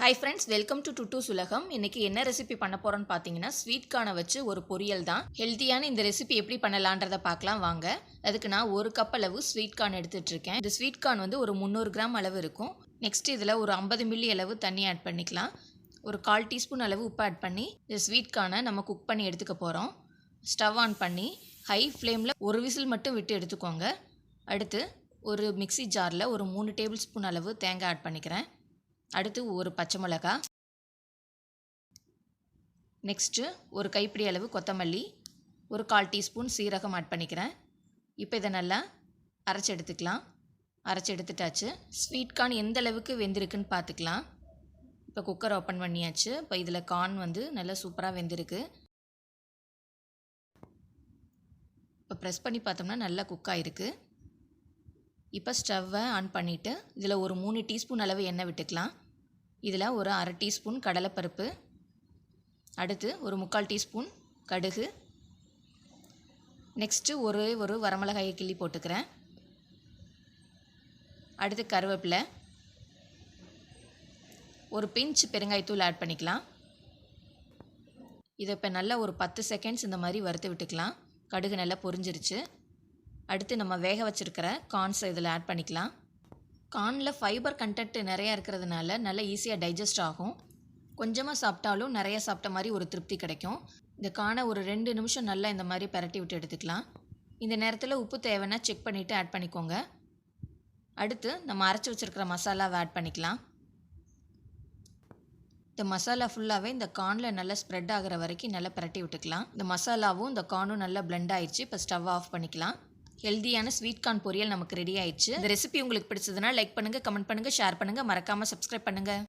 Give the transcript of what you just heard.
Hi friends, welcome to Tutu Sulagam. இன்னைக்கு என்ன recipe பண்ண போறோம்னு பாத்தீங்கன்னா ஸ்வீட் கார்னை வச்சு ஒரு பொரியல் தான். ஹெல்தியான இந்த ரெசிபி எப்படி பண்ணலாம்ன்றத பார்க்கலாம் வாங்க. அதுக்கு நான் 1 கப் அளவு ஸ்வீட் கார்ன் எடுத்துட்டு இருக்கேன். இந்த ஸ்வீட் கார்ன் வந்து ஒரு 300 கிராம் அளவு இருக்கும். நெக்ஸ்ட் இதுல ஒரு 50 மில்லி அளவு தண்ணி ஆட் பண்ணிக்கலாம். ஒரு 1/4 டீஸ்பூன் அளவு உப்பு ஆட் பண்ணி இந்த ஸ்வீட் கார்னை நம்ம குக் பண்ணி எடுத்துக்க போறோம். ஸ்டவ் ஆன் பண்ணி ஹை ஃப்ளேம்ல ஒரு விசில் மட்டும் விட்டு எடுத்துக்கோங்க. அடுத்து ஒரு மிக்ஸி ஜார்ல ஒரு 3 டேபிள் ஸ்பூன் அளவு தேங்காய் ஆட் பண்ணிக்கிறேன். அடுத்து ஒரு பச்சை மிளகாய், நெக்ஸ்ட்டு ஒரு கைப்பிடி அளவு கொத்தமல்லி, ஒரு 1/4 டீஸ்பூன் சீரகம் ஆட் பண்ணிக்கிறேன். இப்போ இதை நல்லா அரைச்சி எடுத்துக்கலாம். அரைச்சி எடுத்துட்டாச்சு. ஸ்வீட் கார்ன் எந்த அளவுக்கு வெந்திருக்குன்னு பார்த்துக்கலாம். இப்போ குக்கர் ஓப்பன் பண்ணியாச்சு. இப்போ இதில் கார்ன் வந்து நல்லா சூப்பராக வெந்திருக்கு. இப்போ ப்ரெஸ் பண்ணி பார்த்தோம்னா நல்லா குக் ஆகிருக்கு. இப்போ ஸ்டவ்வை ஆன் பண்ணிவிட்டு இதில் ஒரு 3 டீஸ்பூன் அளவு எண்ணெய் விட்டுக்கலாம். இதில் ஒரு 1/2 டீஸ்பூன் கடலைப்பருப்பு, அடுத்து ஒரு 3/4 டீஸ்பூன் கடுகு, நெக்ஸ்ட்டு ஒரு வரமிளகாயை கிள்ளி போட்டுக்கிறேன். அடுத்து கருவேப்பிலை, ஒரு பிஞ்ச் பெருங்காயத்தூள் ஆட் பண்ணிக்கலாம். இதை இப்போ நல்லா ஒரு 10 செகண்ட்ஸ் இந்த மாதிரி வறுத்து விட்டுக்கலாம். கடுகு நல்லா பொரிஞ்சிருச்சு. அடுத்து நம்ம வேக வச்சுருக்கிற கார்ன்ஸை இதில் ஆட் பண்ணிக்கலாம். கார்னில் ஃபைபர் கண்டென்ட் நிறையா இருக்கிறதுனால நல்லா ஈஸியாக டைஜஸ்ட் ஆகும். கொஞ்சமாக சாப்பிட்டாலும் நிறைய சாப்பிட்ட மாதிரி ஒரு திருப்தி கிடைக்கும். இந்த கார்னை ஒரு 2 நிமிஷம் நல்லா இந்த மாதிரி பரட்டி விட்டு எடுத்துக்கலாம். இந்த நேரத்தில் உப்பு தேவைன்னா செக் பண்ணிவிட்டு ஆட் பண்ணிக்கோங்க. அடுத்து நம்ம அரைச்சி வச்சுருக்கிற மசாலாவை ஆட் பண்ணிக்கலாம். இந்த மசாலா ஃபுல்லாகவே இந்த கார்னில் நல்லா ஸ்ப்ரெட் ஆகிற வரைக்கும் நல்லா பரட்டி விட்டுக்கலாம். இந்த மசாலாவும் இந்த கார்னும் நல்லா பிளெண்ட் ஆயிடுச்சு. இப்போ ஸ்டவ் ஆஃப் பண்ணிக்கலாம். ஹெல்தியான ஸ்வீட் கார்ன் பொரியல் நமக்கு ரெடி ஆயிடுச்சு. இந்த ரெசிபி உங்களுக்கு பிடிச்சதுன்னா லைக் பண்ணுங்கள், கமெண்ட் பண்ணுங்கள், ஷேர் பண்ணுங்கள், மறக்காமல் சப்ஸ்கிரைப் பண்ணுங்கள்.